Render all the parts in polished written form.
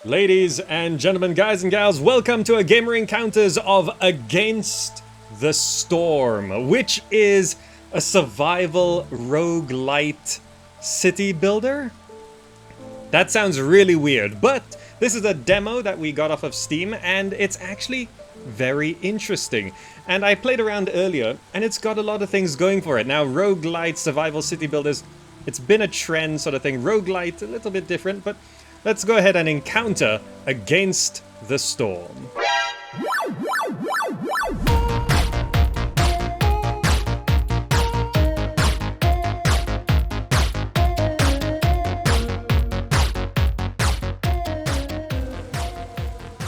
Ladies and gentlemen, guys and gals, welcome to a Gamer Encounters of Against the Storm, which is a survival roguelite city builder? That sounds really weird, but this is a demo that we got off of Steam, and it's actually very interesting. And I played around earlier, and it's got a lot of things going for it. Now, roguelite survival city builders, it's been a trend sort of thing. Roguelite, a little bit different, but let's go ahead and encounter Against the Storm.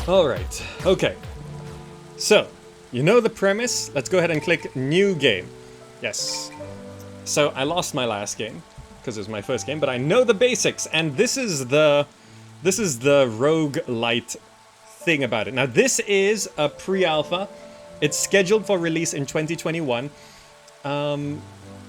Alright, okay. So, you know the premise. Let's go ahead and click New Game. Yes. So, I lost my last game, because it was my first game, but I know the basics, and this is the roguelite thing about it. Now, this is a pre-alpha. It's scheduled for release in 2021.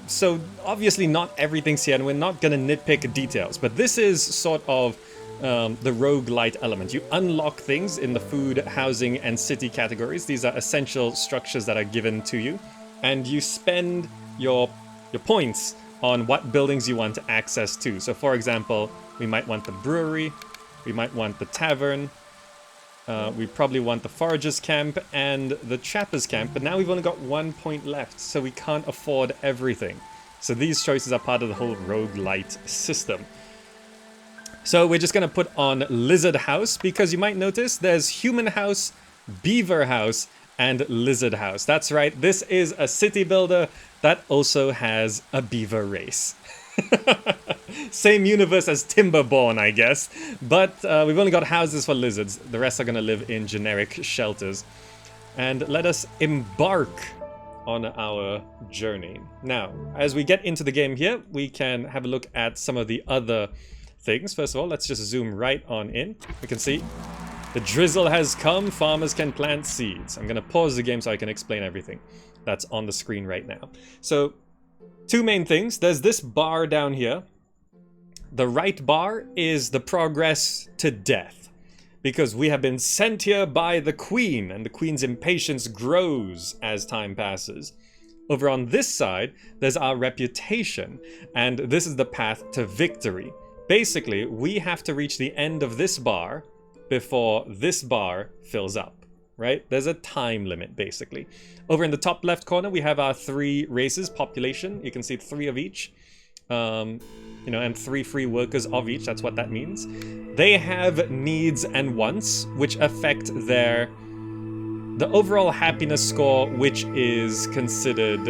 So, obviously not everything's here, and we're not going to nitpick details, but this is sort of the roguelite element. You unlock things in the food, housing, and city categories. These are essential structures that are given to you, and you spend your points on what buildings you want to access to. So, for example, we might want the brewery, we might want the tavern, we probably want the forager's camp and the trapper's camp, but now we've only got 1 point left, so we can't afford everything. So these choices are part of the whole roguelite system. So we're just going to put on Lizard House, because you might notice there's Human House, Beaver House, and Lizard House. That's right, this is a city builder that also has a beaver race. Same universe as Timberborn, I guess, but we've only got houses for lizards. The rest are going to live in generic shelters. And let us embark on our journey. Now, as we get into the game here, we can have a look at some of the other things. First of all, let's just zoom right on in. We can see the drizzle has come, farmers can plant seeds. I'm going to pause the game so I can explain everything that's on the screen right now. So, two main things. There's this bar down here. The right bar is the progress to death, because we have been sent here by the Queen, and the Queen's impatience grows as time passes. Over on this side, there's our reputation, and this is the path to victory. Basically, we have to reach the end of this bar before this bar fills up, right? There's a time limit, basically. Over in the top left corner, we have our 3 races, population. You can see 3 of each, and 3 free workers of each. That's what that means. They have needs and wants, which affect the overall happiness score, which is considered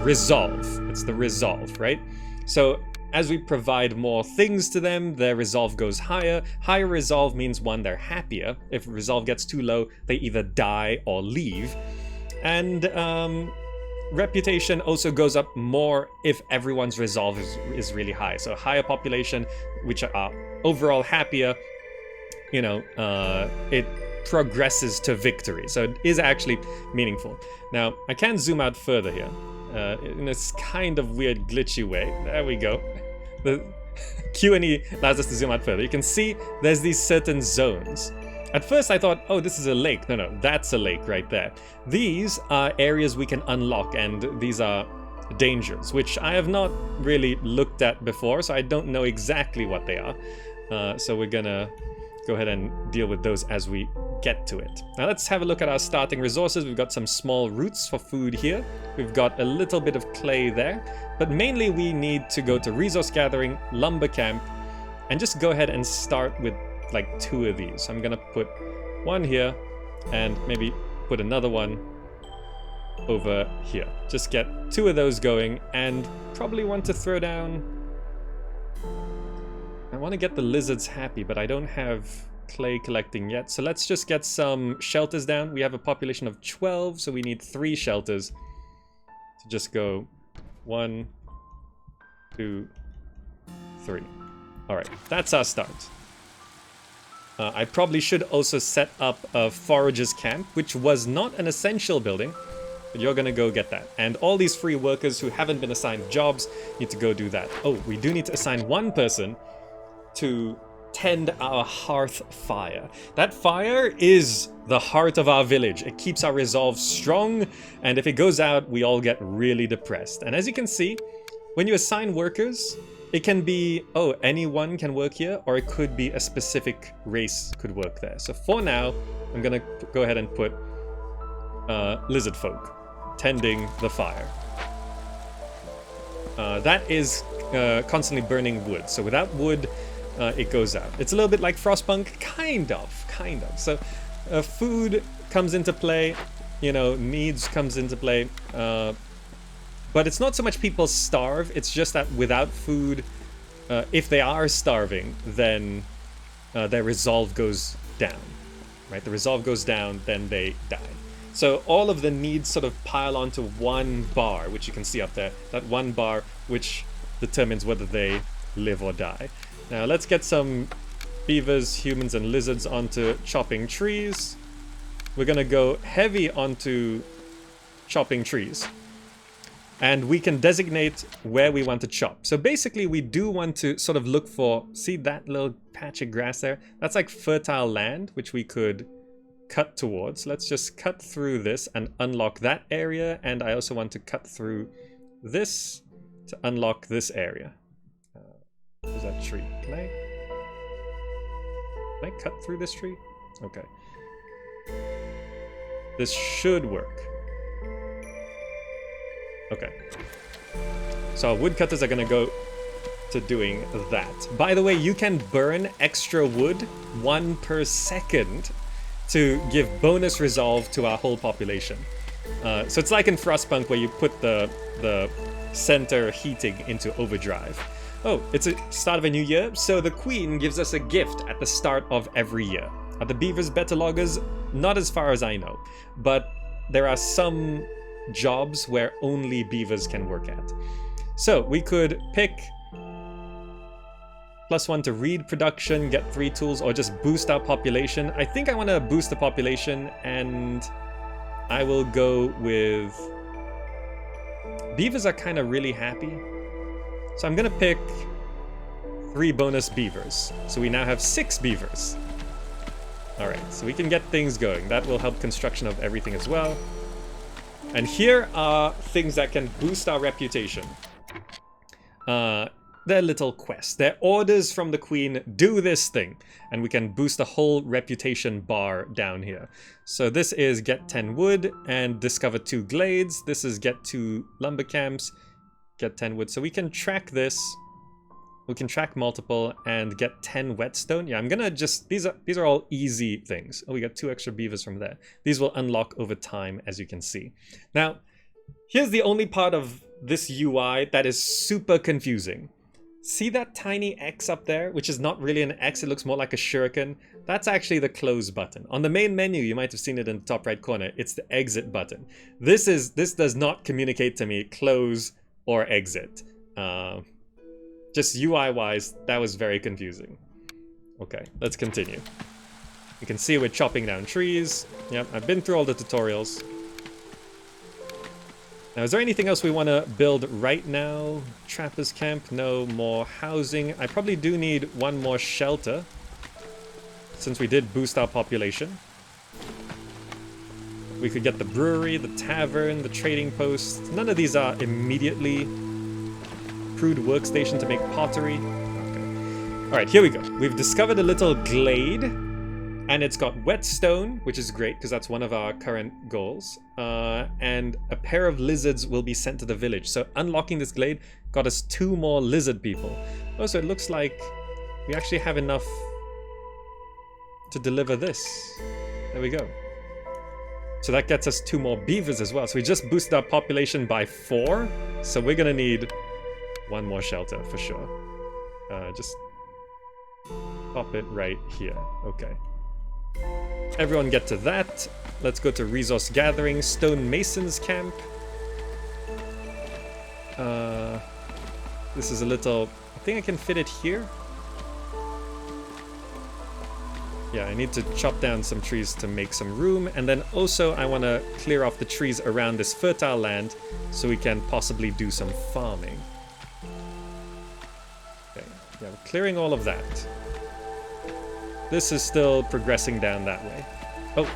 resolve. It's the resolve, right? So as we provide more things to them, their resolve goes higher. Higher resolve means, one, they're happier. If resolve gets too low, they either die or leave. And reputation also goes up more if everyone's resolve is really high. So higher population, which are overall happier, it progresses to victory. So it is actually meaningful. Now, I can zoom out further here. In this kind of weird glitchy way. There we go. The Q&E allows us to zoom out further. You can see there's these certain zones. At first I thought, oh, this is a lake. No, that's a lake right there. These are areas we can unlock, and these are dangers, which I have not really looked at before, so I don't know exactly what they are. So we're gonna go ahead and deal with those as we get to it. Now let's have a look at our starting resources. We've got some small roots for food here. We've got a little bit of clay there, but mainly we need to go to resource gathering, lumber camp, and just go ahead and start with like 2 of these. So I'm gonna put 1 here and maybe put another one over here. Just get 2 of those going, and probably want to throw down... I want to get the lizards happy, but I don't have clay collecting yet. So let's just get some shelters down. We have a population of 12, so we need 3 shelters. So just go 1, 2, 3. Alright, that's our start. I probably should also set up a forager's camp, which was not an essential building, but you're gonna go get that. And all these free workers who haven't been assigned jobs need to go do that. Oh, we do need to assign 1 person to tend our hearth fire. That fire is the heart of our village. It keeps our resolve strong, and if it goes out, we all get really depressed. And as you can see, when you assign workers, it can be, oh, anyone can work here, or it could be a specific race could work there. So for now, I'm gonna go ahead and put lizard folk tending the fire. That is constantly burning wood. So without wood, it goes out. It's a little bit like Frostpunk, kind of. So food comes into play, you know, needs comes into play. But it's not so much people starve, it's just that without food, if they are starving, then their resolve goes down, right? The resolve goes down, then they die. So all of the needs sort of pile onto one bar, which you can see up there. That one bar, which determines whether they live or die. Now let's get some beavers, humans, and lizards onto chopping trees. We're gonna go heavy onto chopping trees. And we can designate where we want to chop. So basically we do want to sort of look for, see that little patch of grass there? That's like fertile land, which we could cut towards. Let's just cut through this and unlock that area. And I also want to cut through this to unlock this area. Where's that tree? Can I cut through this tree? Okay. This should work. Okay. So our woodcutters are gonna go to doing that. By the way, you can burn extra wood 1 per second to give bonus resolve to our whole population. So it's like in Frostpunk where you put the center heating into overdrive. Oh, it's a start of a new year, so the queen gives us a gift at the start of every year. Are the beavers better loggers? Not as far as I know, but there are some jobs where only beavers can work at. So we could pick +1 to read production, get 3 tools, or just boost our population. I think I want to boost the population, and I will go with... Beavers are kind of really happy. So I'm gonna pick 3 bonus beavers. So we now have 6 beavers. Alright, so we can get things going. That will help construction of everything as well. And here are things that can boost our reputation. They're little quests. They're orders from the queen, do this thing. And we can boost the whole reputation bar down here. So this is get 10 wood and discover 2 glades. This is get 2 lumber camps, get 10 wood. So we can track this. We can track multiple and get 10 whetstone. Yeah, I'm gonna just, these are all easy things. Oh, we got 2 extra beavers from there. These will unlock over time, as you can see. Now, here's the only part of this UI that is super confusing. See that tiny X up there, which is not really an X, it looks more like a shuriken? That's actually the close button. On the main menu, you might have seen it in the top right corner, it's the exit button. This does not communicate to me close or exit. Just UI-wise, that was very confusing. Okay, let's continue. You can see we're chopping down trees. Yep, I've been through all the tutorials. Now, is there anything else we want to build right now? Trapper's camp, no more housing. I probably do need 1 more shelter, since we did boost our population. We could get the brewery, the tavern, the trading post. None of these are immediately crude workstation to make pottery. Okay. All right, here we go. We've discovered a little glade, and it's got whetstone, which is great because that's one of our current goals. And a pair of lizards will be sent to the village. So unlocking this glade got us 2 more lizard people. Oh, so it looks like we actually have enough to deliver this. There we go. So that gets us 2 more beavers as well. So we just boosted our population by 4. So we're gonna need 1 more shelter for sure. Just pop it right here. Okay. Everyone get to that. Let's go to resource gathering, stone masons camp. This is a little, I think I can fit it here. Yeah, I need to chop down some trees to make some room, and then also I want to clear off the trees around this fertile land so we can possibly do some farming. Okay, yeah, we're clearing all of that. This is still progressing down that way. Oh,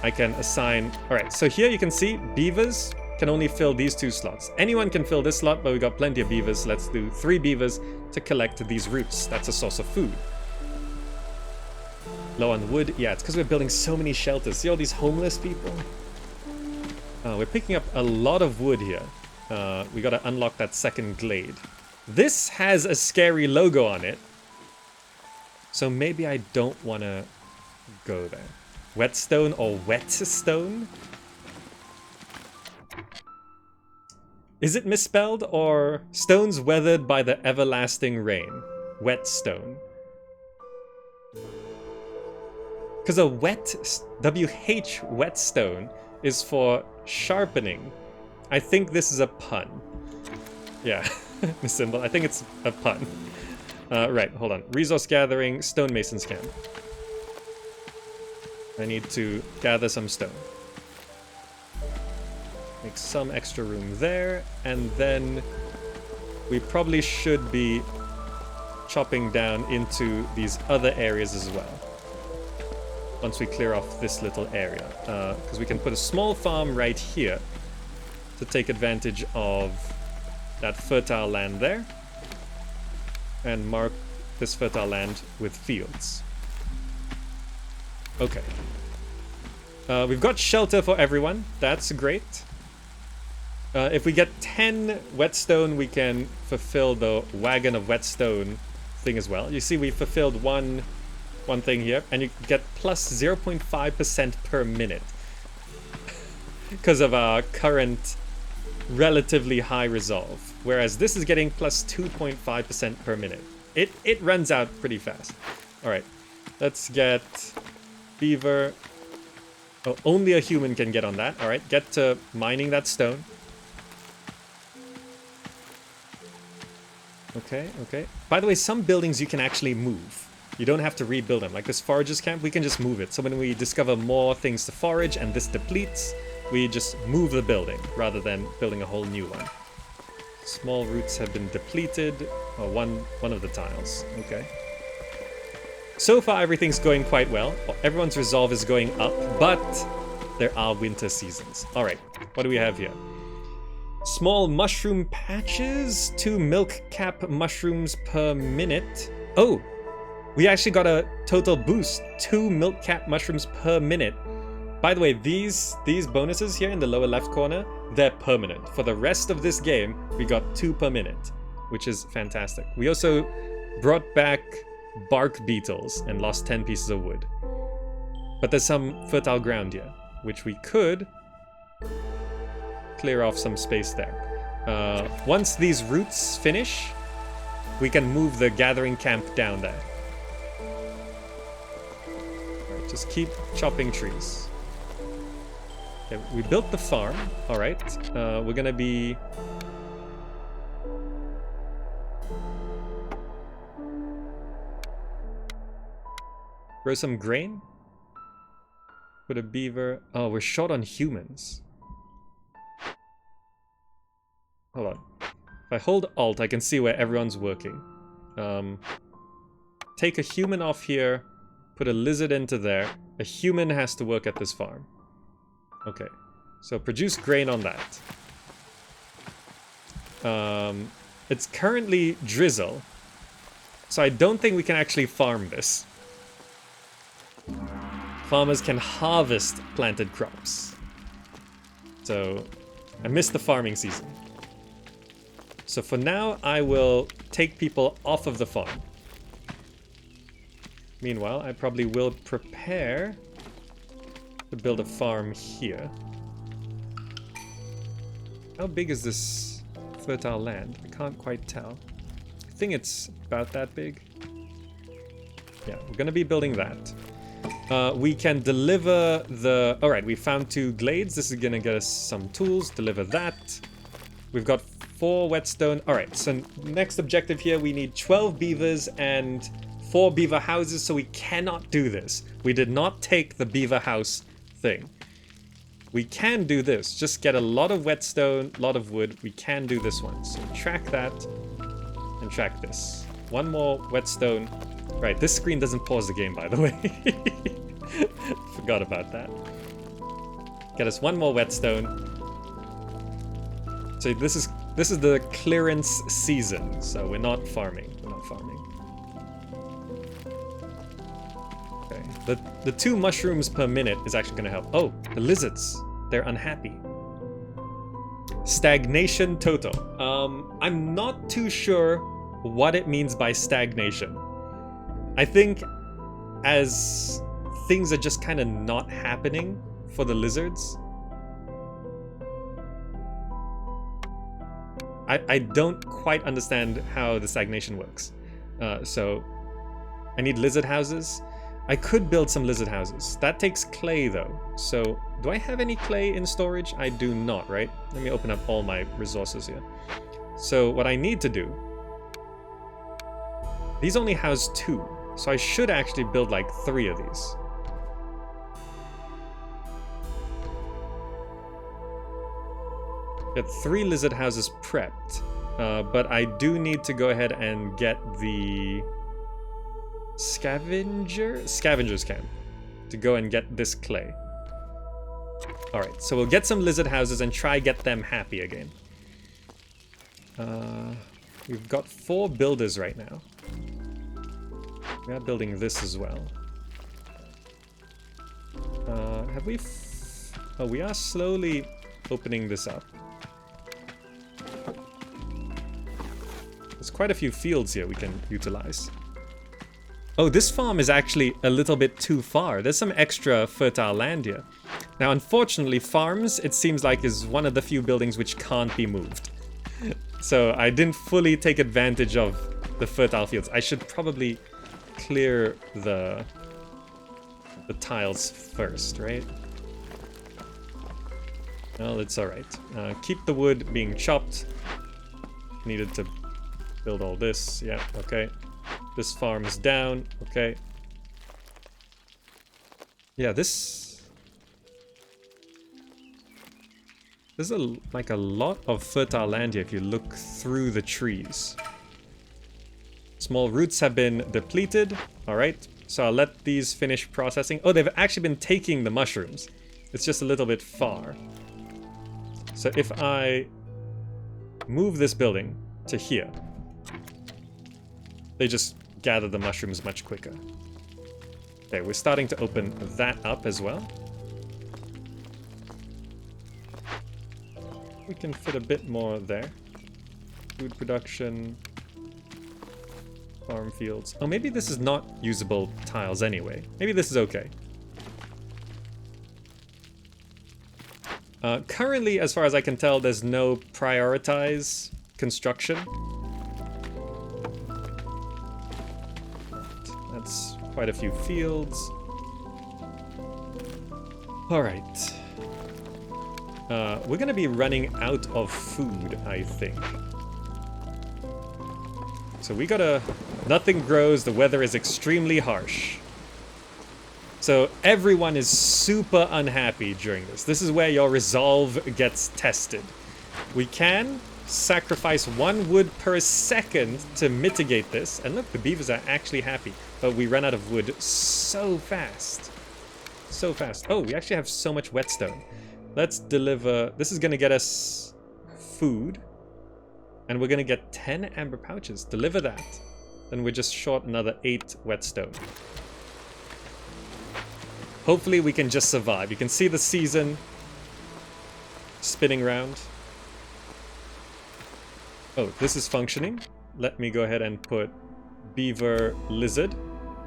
I can assign... Alright, so here you can see beavers can only fill these 2 slots. Anyone can fill this slot, but we got plenty of beavers. Let's do 3 beavers to collect these roots. That's a source of food. Low on wood? Yeah, it's because we're building so many shelters. See all these homeless people? We're picking up a lot of wood here. We gotta unlock that second glade. This has a scary logo on it. So maybe I don't want to go there. Whetstone or whetstone? Is it misspelled or stones weathered by the everlasting rain? Whetstone. Because a WH whetstone is for sharpening. I think this is a pun. Yeah, the symbol. I think it's a pun. Right, hold on. Resource gathering, stonemason's camp. I need to gather some stone. Make some extra room there, and then we probably should be chopping down into these other areas as well. Once we clear off this little area. Because we can put a small farm right here to take advantage of that fertile land there. And mark this fertile land with fields. Okay. We've got shelter for everyone. That's great. If we get 10 whetstone, we can fulfill the wagon of whetstone thing as well. You see, we fulfilled one thing here, and you get plus 0.5% per minute. Because of our current relatively high resolve. Whereas this is getting plus 2.5% per minute. It runs out pretty fast. Alright, let's get beaver. Oh, only a human can get on that. Alright, get to mining that stone. Okay, okay. By the way, some buildings you can actually move. You don't have to rebuild them. Like this forager's camp, we can just move it. So when we discover more things to forage and this depletes, we just move the building rather than building a whole new one. Small roots have been depleted. Oh, one of the tiles. Okay. So far, everything's going quite well. Everyone's resolve is going up, but there are winter seasons. All right, what do we have here? Small mushroom patches, 2 milk cap mushrooms per minute. Oh, we actually got a total boost, 2 milk cap mushrooms per minute. By the way, these bonuses here in the lower left corner, they're permanent. For the rest of this game, we got 2 per minute, which is fantastic. We also brought back bark beetles and lost 10 pieces of wood. But there's some fertile ground here, which we could clear off some space there. Once these roots finish, we can move the gathering camp down there. Right, just keep chopping trees. Okay, we built the farm. All right, we're gonna be... grow some grain? Put a beaver... Oh, we're short on humans. Hold on. If I hold Alt, I can see where everyone's working. Take a human off here, put a lizard into there. A human has to work at this farm. Okay, so produce grain on that. It's currently drizzle, so I don't think we can actually farm this. Farmers can harvest planted crops. So, I missed the farming season. So for now, I will take people off of the farm. Meanwhile, I probably will prepare to build a farm here. How big is this fertile land? I can't quite tell. I think it's about that big. Yeah, we're gonna be building that. We can deliver the... Alright, we found 2 glades. This is gonna get us some tools. Deliver that. We've got 4 whetstone. Alright, so next objective here, we need 12 beavers and 4 beaver houses, so we cannot do this. We did not take the beaver house thing. We can do this. Just get a lot of whetstone, a lot of wood. We can do this one. So track that and track this. 1 more whetstone Right, this screen doesn't pause the game, by the way. Forgot about that. Get us one more whetstone. So this is the clearance season, so we're not farming. We're not farming. Okay. The 2 mushrooms per minute is actually gonna help. Oh, the lizards. They're unhappy. Stagnation total. I'm not too sure what it means by stagnation. I think as things are just kind of not happening for the lizards. I don't quite understand how the stagnation works. So I need lizard houses. I could build some lizard houses. That takes clay though. So do I have any clay in storage? I do not, right? Let me open up all my resources here. So what I need to do, these only house 2. So I should actually build like 3 of these. Get 3 lizard houses prepped. But I do need to go ahead and get the scavenger's camp to go and get this clay. Alright, so we'll get some lizard houses and try get them happy again. We've got 4 builders right now. We are building this as well. Have we... Oh, we are slowly opening this up. There's quite a few fields here we can utilize. Oh, this farm is actually a little bit too far. There's some extra fertile land here. Now, unfortunately, farms, it seems like, is one of the few buildings which can't be moved. So I didn't fully take advantage of the fertile fields. I should probably clear the tiles first, right? Well, it's alright. Keep the wood being chopped. Needed to build all this. Yeah, okay. This farm is down. Okay. Yeah, this... There's like a lot of fertile land here if you look through the trees. Small roots have been depleted. Alright, so I'll let these finish processing. Oh, they've actually been taking the mushrooms. It's just a little bit far. So if I move this building to here, they just gather the mushrooms much quicker. Okay, we're starting to open that up as well. We can fit a bit more there. Food production, farm fields. Oh, maybe this is not usable tiles anyway. Maybe this is okay. Currently, as far as I can tell, there's no prioritize construction. That's quite a few fields. Alright. We're gonna be running out of food, I think. So we gotta... Nothing grows, the weather is extremely harsh. So everyone is super unhappy during this. This is where your resolve gets tested. We can sacrifice 1 wood per second to mitigate this. And look, the beavers are actually happy. But we run out of wood so fast. So fast. Oh, we actually have so much whetstone. Let's deliver... This is going to get us food. And we're going to get 10 amber pouches. Deliver that. Then we're just short another 8 whetstone. Hopefully we can just survive. You can see the season spinning around. Oh, this is functioning. Let me go ahead and put beaver lizard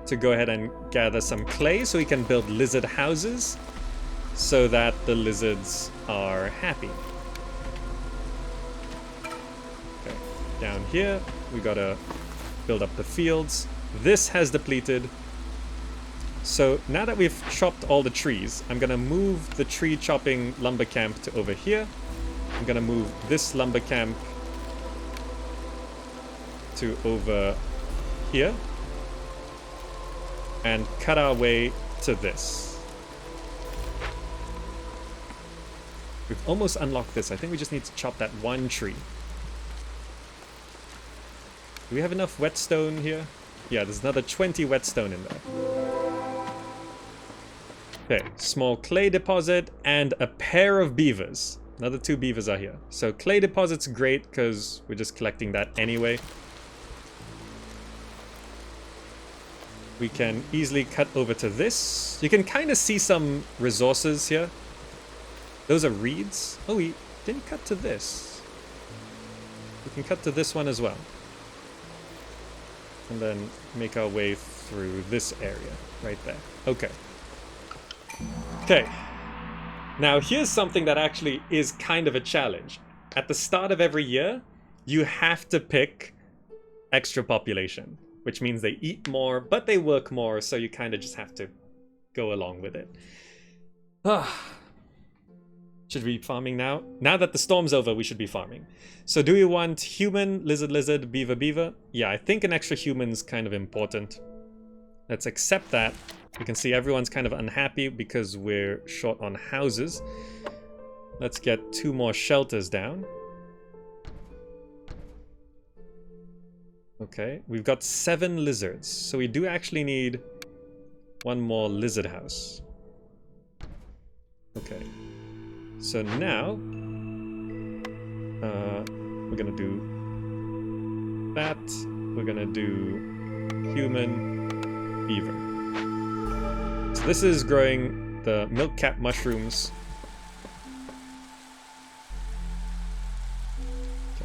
to go ahead and gather some clay so we can build lizard houses so that the lizards are happy. Okay, down here we gotta build up the fields. This has depleted. So now that we've chopped all the trees, I'm gonna move the tree chopping lumber camp to over here. I'm gonna move this lumber camp to over here. And cut our way to this. We've almost unlocked this. I think we just need to chop that 1 tree. Do we have enough whetstone here? Yeah, there's another 20 whetstone in there. Okay, small clay deposit and a pair of beavers. Another 2 beavers are here. So clay deposit's great because we're just collecting that anyway. We can easily cut over to this. You can kind of see some resources here. Those are reeds. Oh, we didn't cut to this. We can cut to this one as well. And then make our way through this area right there. Okay. Okay. Now here's something that actually is kind of a challenge. At the start of every year, you have to pick extra population, which means they eat more, but they work more, so you kind of just have to go along with it. Should we be farming now? Now that the storm's over, we should be farming. So do we want human, lizard, lizard, beaver, beaver? Yeah, I think an extra human's kind of important. Let's accept that. You can see everyone's kind of unhappy because we're short on houses. Let's get 2 more shelters down. Okay, we've got 7 lizards, so we do actually need 1 more lizard house. Okay, so now we're gonna do that. We're gonna do human, beaver. So this is growing the milk cap mushrooms.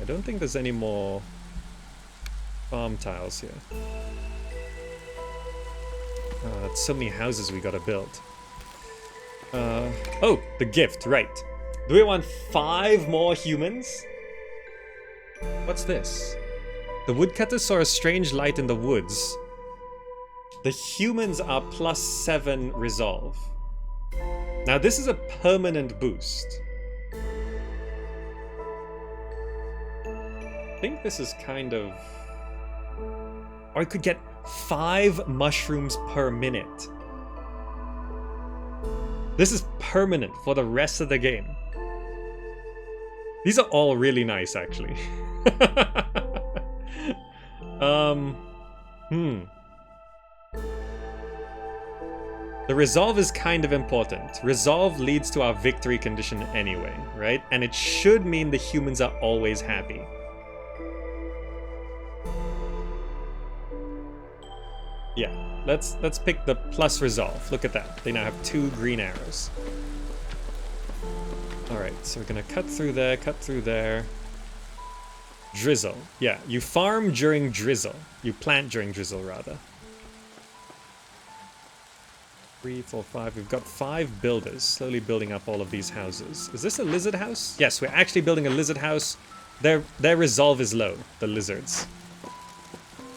I don't think there's any more farm tiles here. That's so many houses we gotta build. Oh, the gift, right. Do we want 5 more humans? What's this? The woodcutters saw a strange light in the woods. The humans are +7 resolve. Now this is a permanent boost. I think this is kind of... Or I could get 5 mushrooms per minute. This is permanent for the rest of the game. These are all really nice, actually. The resolve is kind of important. Resolve leads to our victory condition anyway, right? And it should mean the humans are always happy. Yeah, let's pick the plus resolve. Look at that. They now have 2 green arrows. Alright, so we're gonna cut through there, cut through there. Drizzle. Yeah, you farm during drizzle. You plant during drizzle, rather. 3, 4, 5. We've got 5 builders slowly building up all of these houses. Is this a lizard house? Yes, we're actually building a lizard house. Their resolve is low, the lizards.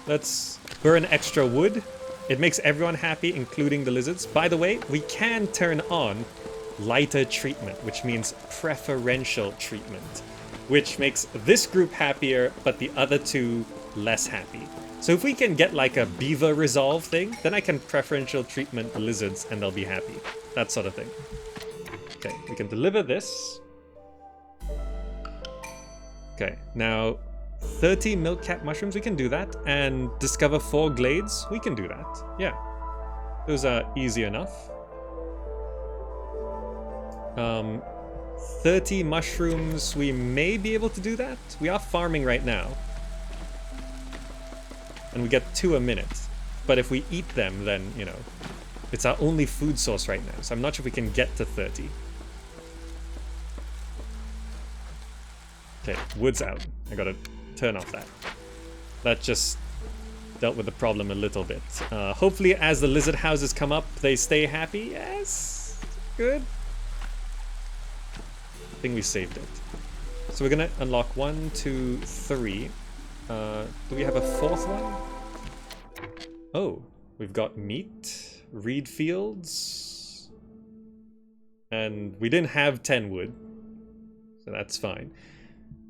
Let's burn extra wood. It makes everyone happy, including the lizards. By the way, we can turn on lighter treatment, which means preferential treatment, which makes this group happier, but the other 2 less happy. So if we can get like a beaver resolve thing, then I can preferential treatment the lizards and they'll be happy. That sort of thing. Okay, we can deliver this. Okay, now 30 milk cap mushrooms, we can do that. And discover 4 glades, we can do that. Yeah, those are easy enough. 30 mushrooms, we may be able to do that. We are farming right now. And we get 2 a minute. But if we eat them, then, you know, it's our only food source right now. So I'm not sure if we can get to 30. Okay, wood's out. I gotta turn off that. That just dealt with the problem a little bit. Hopefully as the lizard houses come up, they stay happy. Yes, good. I think we saved it. So we're gonna unlock 1, 2, 3. Do we have a 4th one? Oh, we've got meat, reed fields, and we didn't have 10 wood, so that's fine.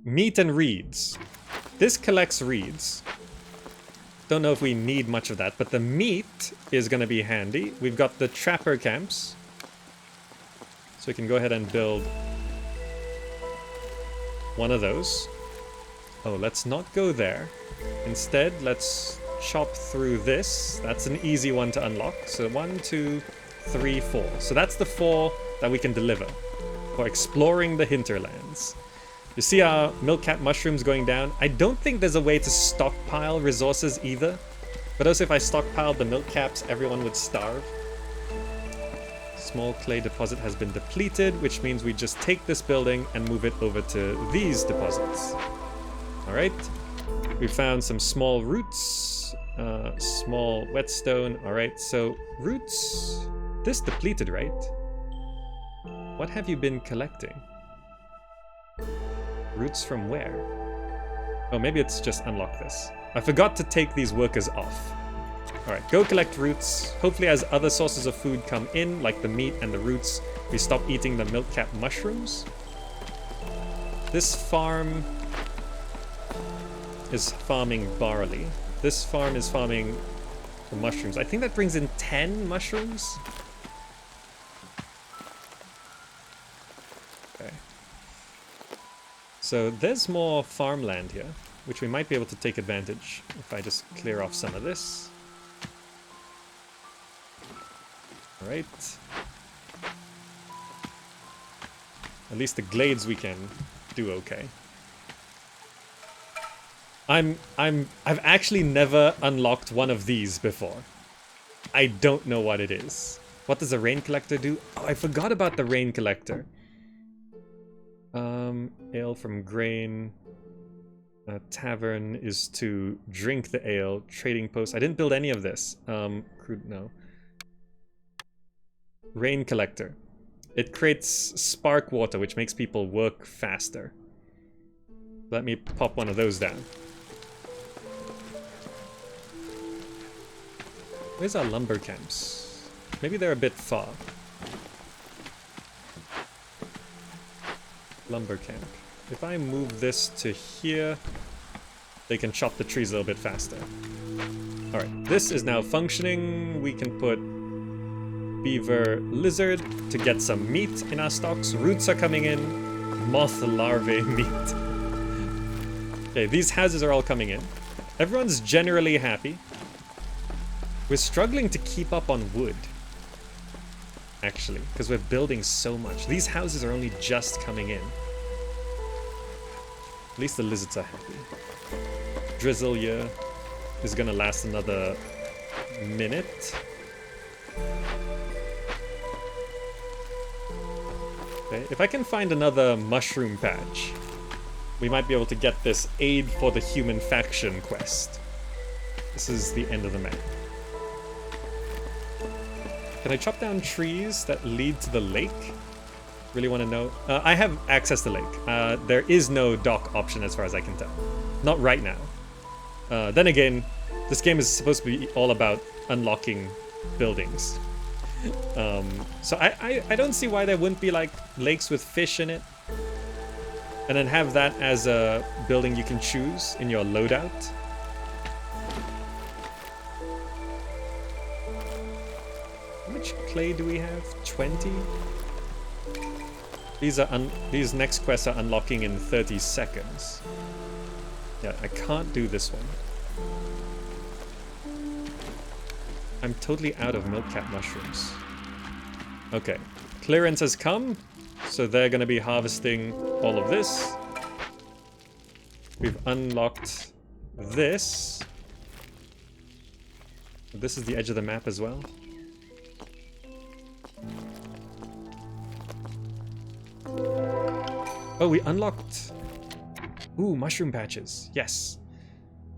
Meat and reeds. This collects reeds. Don't know if we need much of that, but the meat is going to be handy. We've got the trapper camps, so we can go ahead and build one of those. Oh, let's not go there. Instead, let's chop through this. That's an easy one to unlock. So 1, 2, 3, 4. So that's the 4 that we can deliver for exploring the hinterlands. You see our milk-cap mushrooms going down? I don't think there's a way to stockpile resources either. But also if I stockpiled the milk caps, everyone would starve. Small clay deposit has been depleted, which means we just take this building and move it over to these deposits. Alright. We found some small roots, small whetstone. Alright, so roots. This depleted, right? What have you been collecting? Roots from where? Oh, maybe it's just unlock this. I forgot to take these workers off. Alright, go collect roots. Hopefully as other sources of food come in, like the meat and the roots, we stop eating the milk-cap mushrooms. This farm is farming barley. This farm is farming the mushrooms. I think that brings in 10 mushrooms. Okay. So there's more farmland here, which we might be able to take advantage if I just clear off some of this. Alright. At least the glades we can do okay. I've actually never unlocked one of these before. I don't know what it is. What does a rain collector do? Oh, I forgot about the rain collector. Ale from grain. A tavern is to drink the ale. Trading post. I didn't build any of this. Crude, no. Rain collector. It creates spark water, which makes people work faster. Let me pop one of those down. Where's our lumber camps? Maybe they're a bit far. Lumber camp. If I move this to here, they can chop the trees a little bit faster. Alright, this is now functioning. We can put beaver lizard to get some meat in our stocks. Roots are coming in. Moth larvae meat. Okay, these houses are all coming in. Everyone's generally happy. We're struggling to keep up on wood, actually, because we're building so much. These houses are only just coming in. At least the lizards are happy. Drizzle here is gonna last another minute. Okay, if I can find another mushroom patch, we might be able to get this aid for the human faction quest. This is the end of the map. Can I chop down trees that lead to the lake? Really want to know. I have access to the lake. There is no dock option as far as I can tell. Not right now. Then again, this game is supposed to be all about unlocking buildings. So I don't see why there wouldn't be like lakes with fish in it. And then have that as a building you can choose in your loadout. How much clay do we have? 20? These next quests are unlocking in 30 seconds. Yeah, I can't do this one. I'm totally out of milk-cap mushrooms. Okay, clearance has come, so they're gonna be harvesting all of this. We've unlocked this. This is the edge of the map as well. Oh, we unlocked... Ooh, mushroom patches. Yes.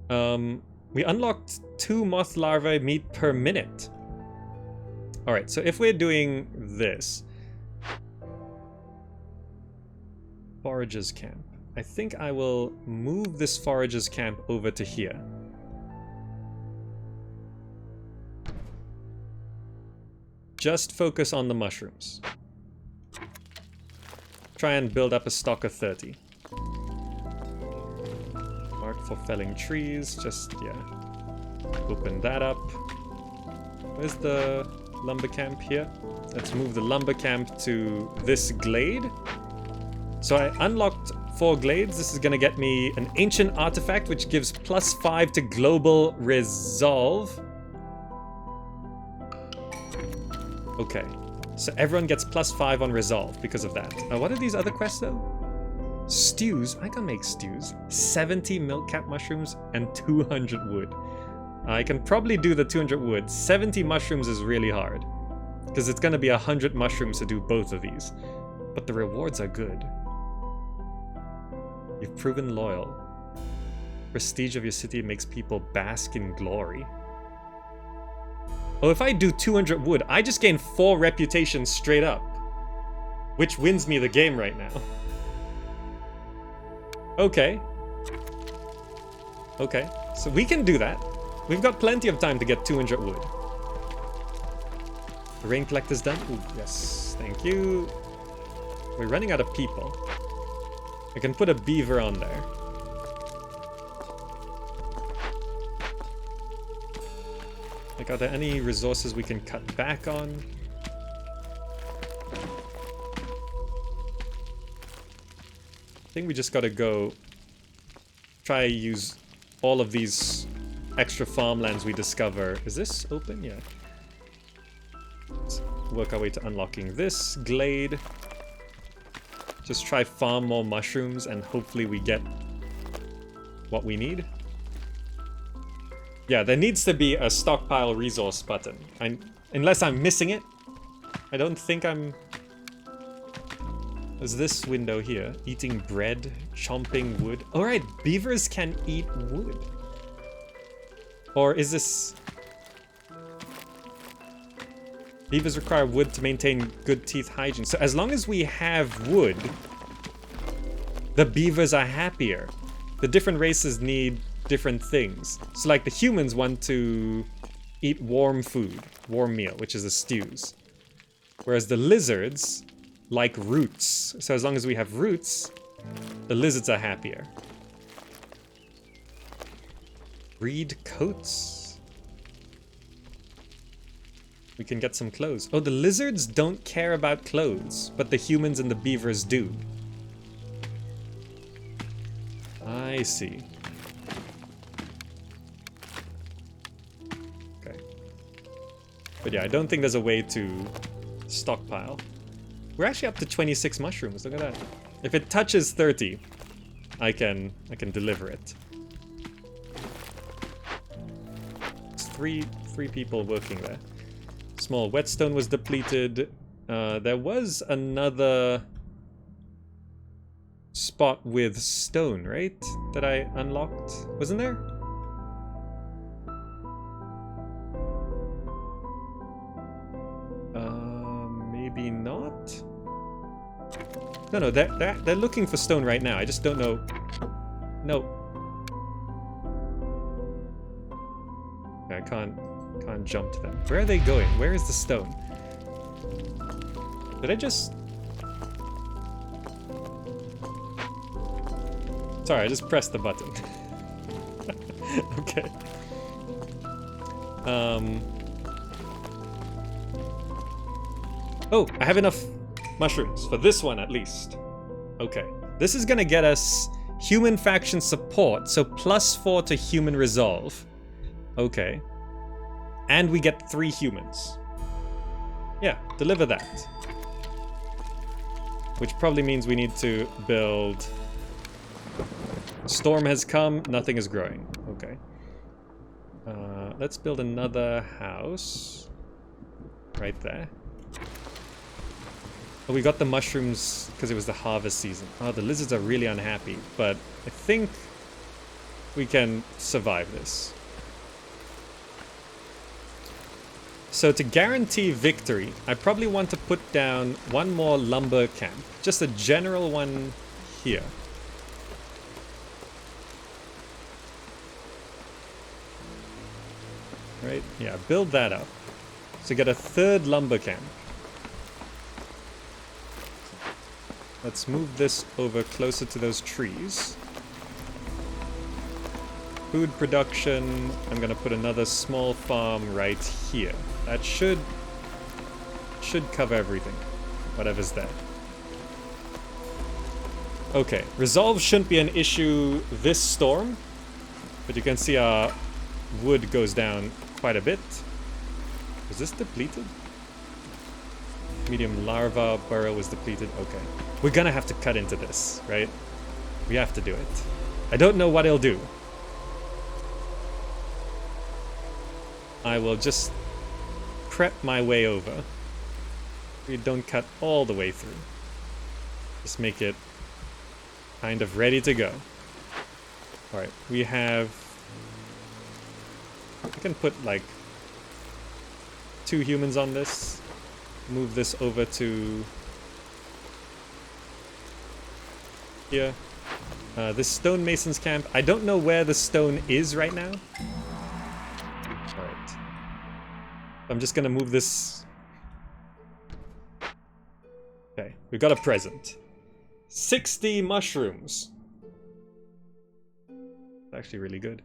We unlocked 2 moth larvae meat per minute. Alright, so if we're doing this... Foragers camp. I think I will move this foragers camp over to here. Just focus on the mushrooms. Try and build up a stock of 30. Mark for felling trees, just, yeah. Open that up. Where's the lumber camp here? Let's move the lumber camp to this glade. So I unlocked 4 glades. This is gonna get me an ancient artifact, which gives +5 to global resolve. Okay, so everyone gets +5 on resolve because of that. What are these other quests though? Stews. I can make stews. 70 milk cap mushrooms and 200 wood. I can probably do the 200 wood. 70 mushrooms is really hard because it's gonna be 100 mushrooms to do both of these. But the rewards are good. You've proven loyal. Prestige of your city makes people bask in glory. Oh, if I do 200 wood, I just gain 4 reputation straight up. Which wins me the game right now. Okay. Okay, so we can do that. We've got plenty of time to get 200 wood. The rain collector's done? Ooh, yes, thank you. We're running out of people. I can put a beaver on there. Like, are there any resources we can cut back on? I think we just gotta go try use all of these extra farmlands we discover. Is this open? Yeah. Let's work our way to unlocking this glade. Just try farm more mushrooms and hopefully we get what we need. Yeah, there needs to be a stockpile resource button. Unless I'm missing it. I don't think I'm... There's this window here. Eating bread, chomping wood. Alright, beavers can eat wood. Or is this... Beavers require wood to maintain good teeth hygiene. So as long as we have wood, the beavers are happier. The different races need different things. So like the humans want to eat warm food, warm meal, which is the stews. Whereas the lizards like roots. So as long as we have roots, the lizards are happier. Reed coats. We can get some clothes. Oh, the lizards don't care about clothes, but the humans and the beavers do. I see. Okay. But yeah, I don't think there's a way to stockpile. We're actually up to 26 mushrooms. Look at that. If it touches 30, I can deliver it. It's three people working there. Small whetstone was depleted. There was another spot with stone, right? That I unlocked. Wasn't there? Maybe not. No, they're looking for stone right now. I just don't know. No. I can't jump to them. Where are they going? Where is the stone? Did I just... Sorry, I just pressed the button. Okay. Oh, I have enough mushrooms for this one at least. Okay. This is gonna get us human faction support, so +4 to human resolve. Okay. And we get 3 humans. Yeah, deliver that. Which probably means we need to build... Storm has come, nothing is growing. Okay. Let's build another house. Right there. Oh, we got the mushrooms because it was the harvest season. Oh, the lizards are really unhappy, but I think we can survive this. So to guarantee victory, I probably want to put down one more lumber camp. Just a general one here. Right? Yeah, build that up. So get a 3rd lumber camp. Let's move this over closer to those trees. Food production, I'm gonna put another small farm right here. That should cover everything, whatever's there. Okay, resolve shouldn't be an issue this storm, but you can see our wood goes down quite a bit. Is this depleted? Medium larva burrow was depleted. Okay. We're gonna have to cut into this, right? We have to do it. I don't know what it'll do. I will just prep my way over. We don't cut all the way through. Just make it kind of ready to go. Alright, we have... I can put like 2 humans on this. Move this over to here. This stonemason's camp. I don't know where the stone is right now. Alright. I'm just gonna move this. Okay, we've got a present. 60 mushrooms. Actually really good.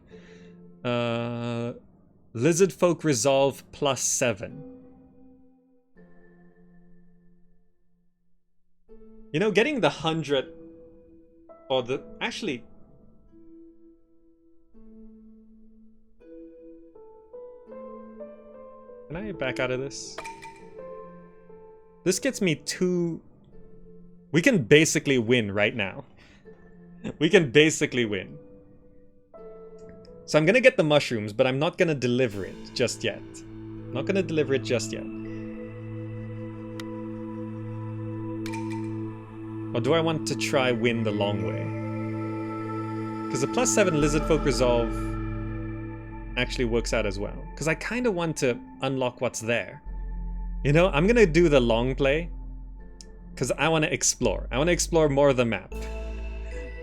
Lizard folk resolve +7. You know, getting the 100 or the actually can I back out of this? This gets me 2. We can basically win right now. We can basically win. So I'm gonna get the mushrooms, but I'm not gonna deliver it just yet. Not gonna deliver it just yet. Or do I want to try win the long way? Because the +7 lizard folk resolve actually works out as well. Because I kind of want to unlock what's there. You know, I'm gonna do the long play. Because I want to explore. I want to explore more of the map.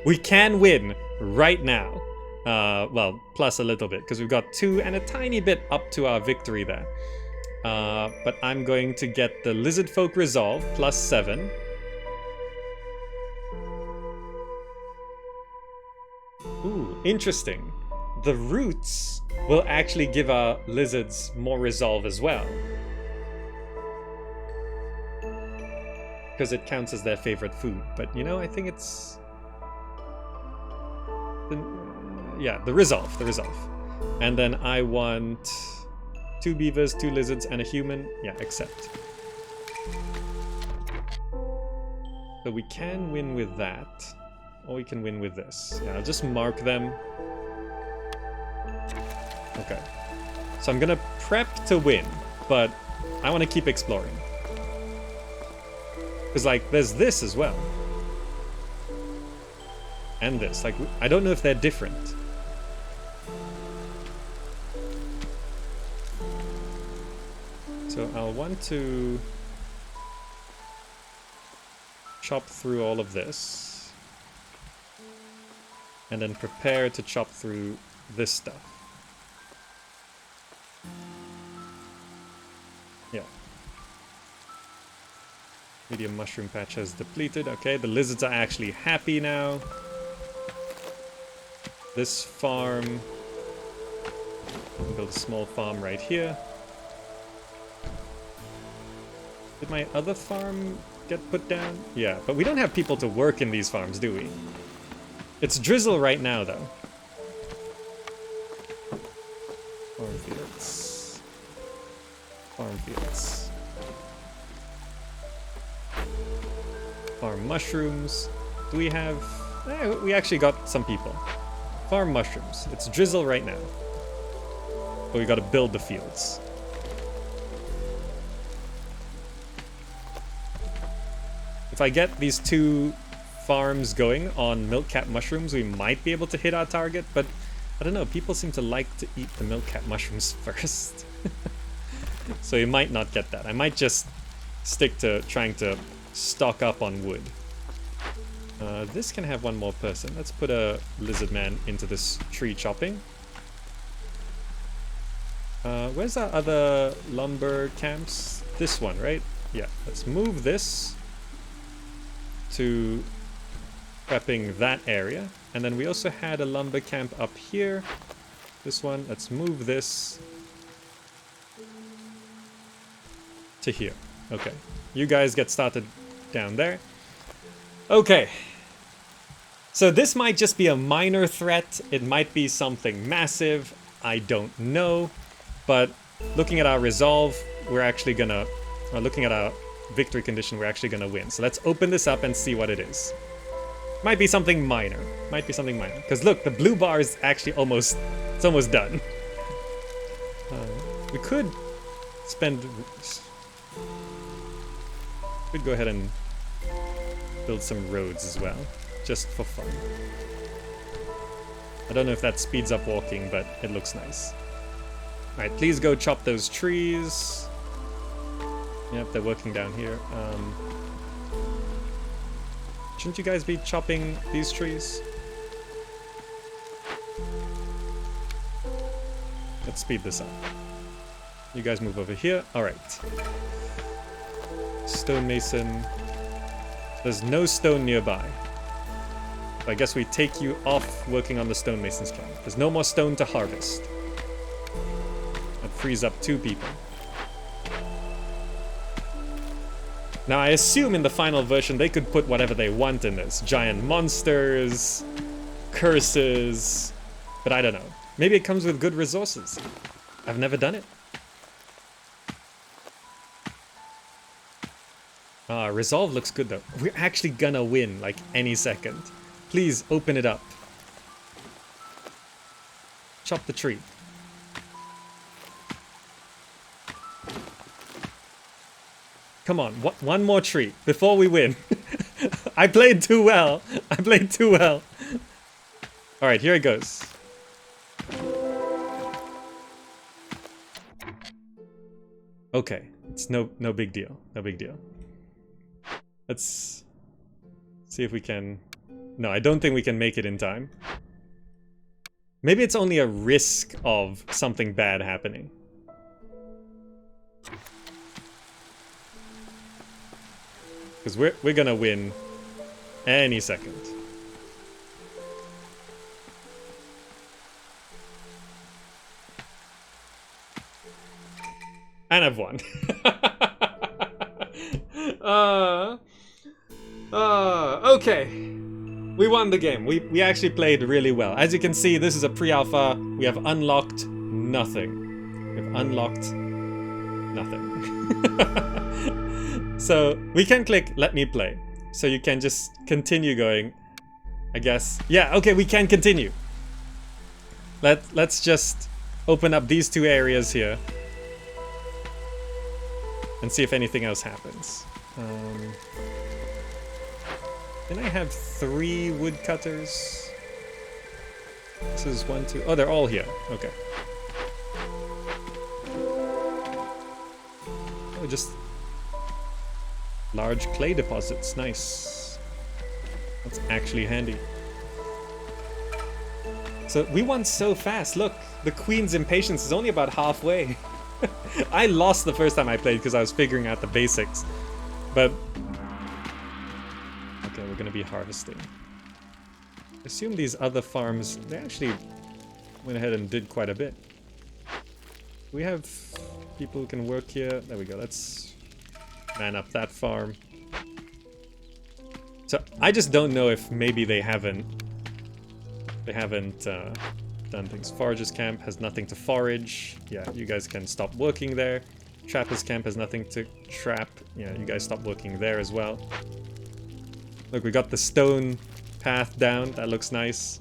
We can win right now. Well, plus a little bit, because we've got 2 and a tiny bit up to our victory there. But I'm going to get the lizard folk resolve +7. Ooh, interesting. The roots will actually give our lizards more resolve as well. Because it counts as their favorite food. But, you know, I think it's... the resolve. And then I want 2 beavers, 2 lizards, and a human. Yeah, accept. So we can win with that. Or we can win with this. Yeah, I'll just mark them. Okay. So I'm gonna prep to win, but I want to keep exploring. Because, like, there's this as well. And this. Like, I don't know if they're different. So I'll want to chop through all of this. And then prepare to chop through this stuff. Yeah. Medium mushroom patch has depleted. Okay, the lizards are actually happy now. This farm... build a small farm right here. Did my other farm get put down? Yeah, but we don't have people to work in these farms, do we? It's drizzle right now, though. Farm fields. Farm fields. Farm mushrooms. Do we have... we actually got some people. Farm mushrooms. It's drizzle right now. But we gotta build the fields. If I get these 2 farms going on milk cat mushrooms, we might be able to hit our target, but I don't know, people seem to like to eat the milk cat mushrooms first. So you might not get that. I might just stick to trying to stock up on wood. This can have 1 more person. Let's put a lizard man into this tree chopping. Where's our other lumber camps? This one, right? Yeah, let's move this to prepping that area. And then we also had a lumber camp up here. This one, let's move this to here. Okay, you guys get started down there. Okay, So this might just be a minor threat. It might be something massive. I don't know. But looking at our resolve, we're actually gonna... looking at our victory condition, we're actually gonna win. So let's open this up and see what it is. Might be something minor. Might be something minor. Because look, the blue bar is actually almost... It's almost done. We could spend... Could go ahead and build some roads as well. Just for fun. I don't know if that speeds up walking, but it looks nice. Alright, please go chop those trees. Yep, they're working down here. Shouldn't you guys be chopping these trees? Let's speed this up. You guys move over here. Alright. Stonemason. There's no stone nearby. I guess we take you off working on the stonemason's camp. There's no more stone to harvest. That frees up 2 people. Now I assume in the final version they could put whatever they want in this. Giant monsters, curses, but I don't know. Maybe it comes with good resources. I've never done it. Resolve looks good though. We're actually gonna win like any second. Please open it up. Chop the tree. Come on, one more tree before we win. I played too well. I played too well. All right, here it goes. Okay, it's no big deal. No big deal. Let's see if we can... No, I don't think we can make it in time. Maybe it's only a risk of something bad happening. Because we're gonna win any second. And I've won. Okay. We won the game. We actually played really well. As you can see, this is a pre-alpha. We have unlocked nothing. We have unlocked nothing. So we can click let me play. So you can just continue going, I guess. Yeah, okay, we can continue. Let's just open up these 2 areas here and see if anything else happens. Can I have 3 woodcutters? This is 1, 2. Oh, they're all here. Okay. Oh, just large clay deposits. Nice. That's actually handy. So we won so fast. Look, the Queen's impatience is only about halfway. I lost the first time I played because I was figuring out the basics. But okay, we're gonna be harvesting. I assume these other farms, they actually went ahead and did quite a bit. We have people who can work here. There we go. Let's man up that farm. So I just don't know if maybe they haven't done things. Forager's camp has nothing to forage. Yeah, you guys can stop working there. Trapper's camp has nothing to trap. Yeah, you guys stop working there as well. Look, we got the stone path down. That looks nice.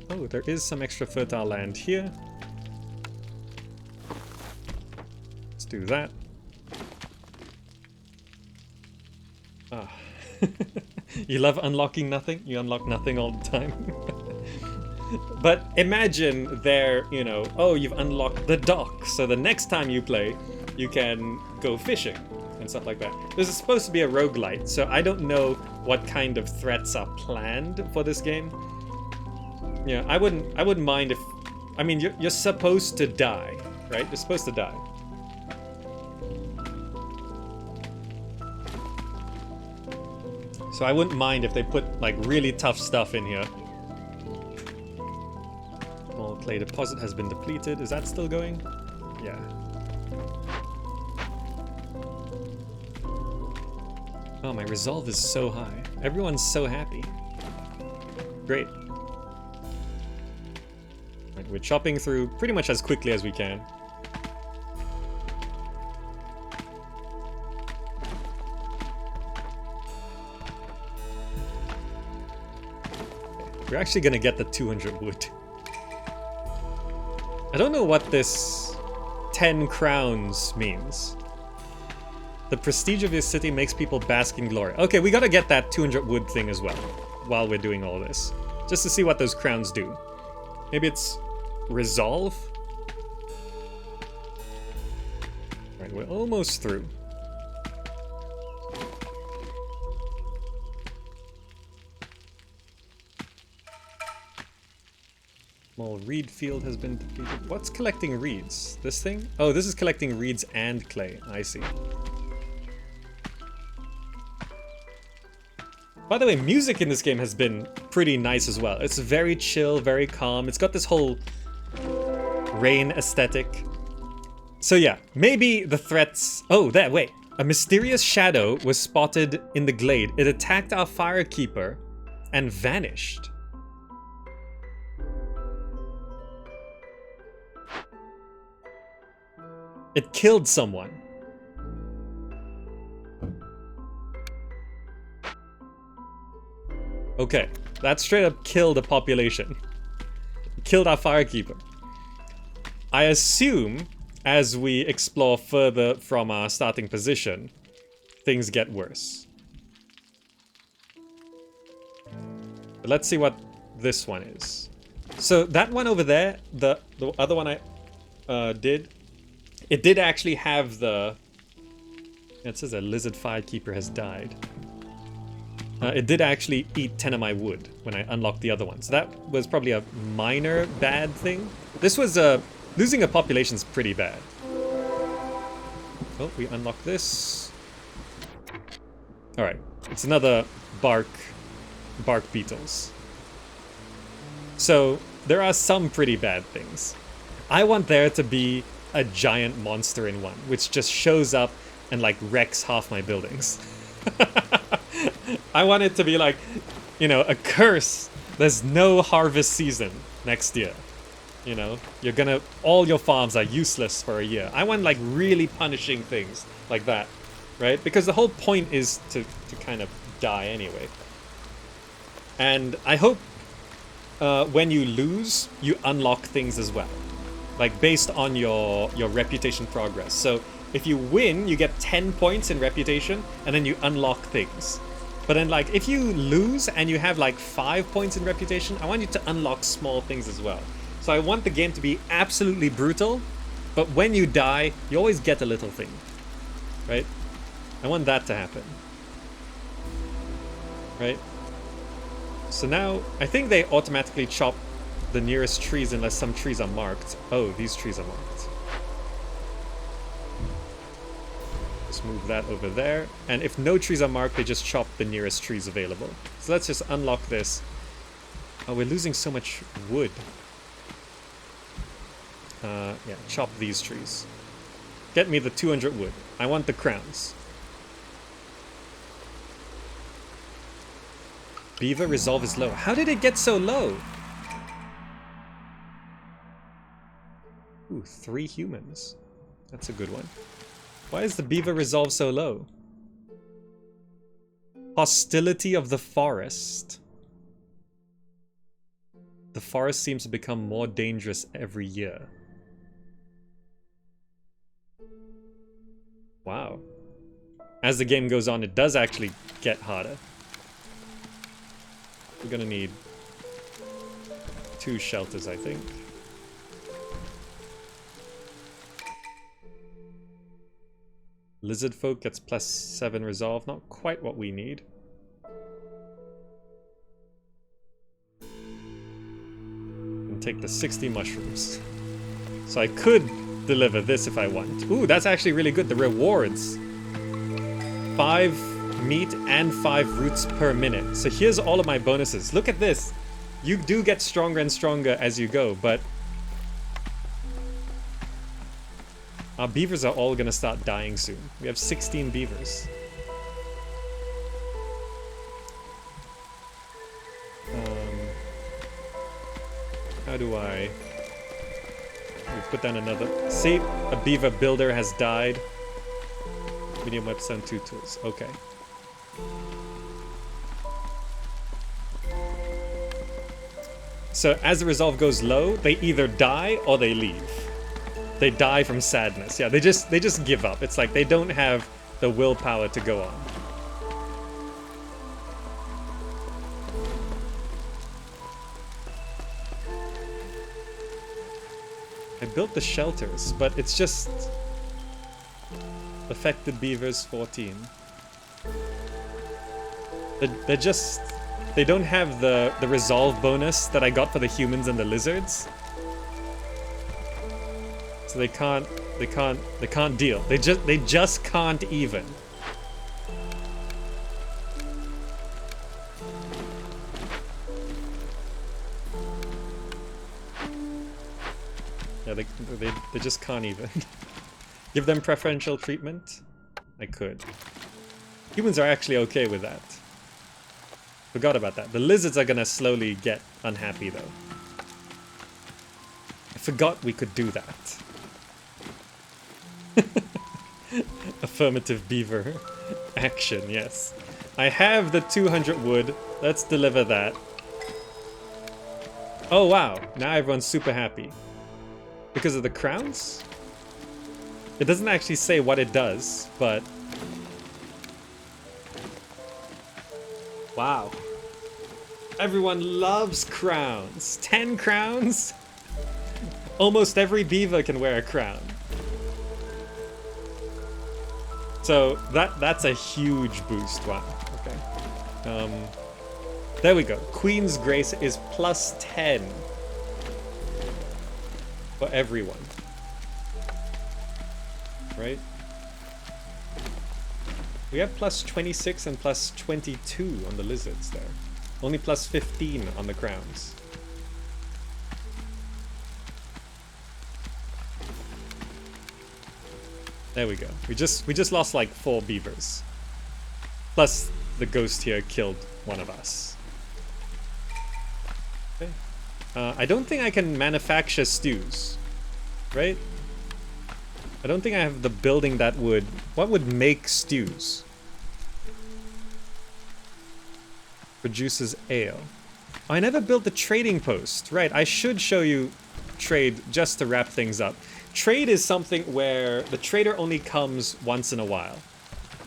Oh, there is some extra fertile land here. Let's do that. Ah. You love unlocking nothing? You unlock nothing all the time. But imagine there, you know, oh, you've unlocked the dock, so the next time you play, you can go fishing and stuff like that. This is supposed to be a roguelite, so I don't know what kind of threats are planned for this game. Yeah, I wouldn't mind if... I mean, you're supposed to die, right? You're supposed to die. So I wouldn't mind if they put, like, really tough stuff in here. Small clay deposit has been depleted. Is that still going? Yeah. Oh, my resolve is so high. Everyone's so happy. Great. Right, we're chopping through pretty much as quickly as we can. We're actually gonna get the 200 wood. I don't know what this 10 crowns means. The prestige of your city makes people bask in glory. Okay, we gotta get that 200 wood thing as well while we're doing all this. Just to see what those crowns do. Maybe it's resolve? Right, we're almost through. Small reed field has been defeated. What's collecting reeds? This thing? Oh, this is collecting reeds and clay. I see. By the way, music in this game has been pretty nice as well. It's very chill, very calm. It's got this whole rain aesthetic. So yeah, maybe the threats... Oh, there, wait. A mysterious shadow was spotted in the glade. It attacked our firekeeper and vanished. It killed someone. Okay, that straight up killed a population. Killed our firekeeper. I assume, as we explore further from our starting position, things get worse. But let's see what this one is. So that one over there, the other one I did, it did actually have the... It says a lizard firekeeper has died. It did actually eat 10 of my wood when I unlocked the other one. So that was probably a minor bad thing. This was losing a population is pretty bad. Oh, we unlocked this. Alright, it's another bark beetles. So there are some pretty bad things. I want there to be a giant monster in one, which just shows up and like wrecks half my buildings. I want it to be like, you know, a curse. There's no harvest season next year. You know, you're gonna, all your farms are useless for a year. I want like really punishing things like that, right? Because the whole point is to kind of die anyway. And I hope when you lose, you unlock things as well. Like based on your reputation progress. So if you win, you get 10 points in reputation and then you unlock things. But then like if you lose and you have like 5 points in reputation, I want you to unlock small things as well. So I want the game to be absolutely brutal, but when you die, you always get a little thing, right? I want that to happen, right? So now I think they automatically chop the nearest trees unless some trees are marked. Oh, these trees are marked. Just move that over there. And if no trees are marked, they just chop the nearest trees available. So let's just unlock this. Oh, we're losing so much wood. Yeah, chop these trees. Get me the 200 wood. I want the crowns. Beaver resolve is low. How did it get so low? Ooh, 3 humans. That's a good one. Why is the beaver resolve so low? Hostility of the forest. The forest seems to become more dangerous every year. Wow. As the game goes on, it does actually get harder. We're gonna need 2 shelters, I think. Lizard folk gets +7 resolve. Not quite what we need. And take the 60 mushrooms. So I could deliver this if I want. Ooh, that's actually really good. The rewards. 5 meat and 5 roots per minute. So here's all of my bonuses. Look at this. You do get stronger and stronger as you go, but our beavers are all gonna start dying soon. We have 16 beavers. How do I... We put down another... See? A beaver builder has died. Medium webstone, 2 tools. Okay. So as the resolve goes low, they either die or they leave. They die from sadness. Yeah, they just give up. It's like they don't have the willpower to go on. I built the shelters, but it's just affected beavers 14. They're just, they don't have the resolve bonus that I got for the humans and the lizards. So they can't deal. They just can't even. Yeah, they just can't even. Give them preferential treatment? I could. Humans are actually okay with that. Forgot about that. The lizards are gonna slowly get unhappy though. I forgot we could do that. Affirmative beaver action, yes. I have the 200 wood. Let's deliver that. Oh wow, now everyone's super happy. Because of the crowns? It doesn't actually say what it does, but... Wow. Everyone loves crowns. 10 crowns? Almost every beaver can wear a crown. So that's a huge boost. Wow. Okay. There we go. Queen's Grace is plus 10 for everyone. Right? We have plus 26 and plus 22 on the lizards there. Only plus 15 on the crowns. There we go. We just lost like 4 beavers. Plus the ghost here killed one of us. Okay. I don't think I can manufacture stews. Right? I don't think I have the building that would... What would make stews? Produces ale. Oh, I never built the trading post. Right, I should show you trade just to wrap things up. Trade is something where the trader only comes once in a while.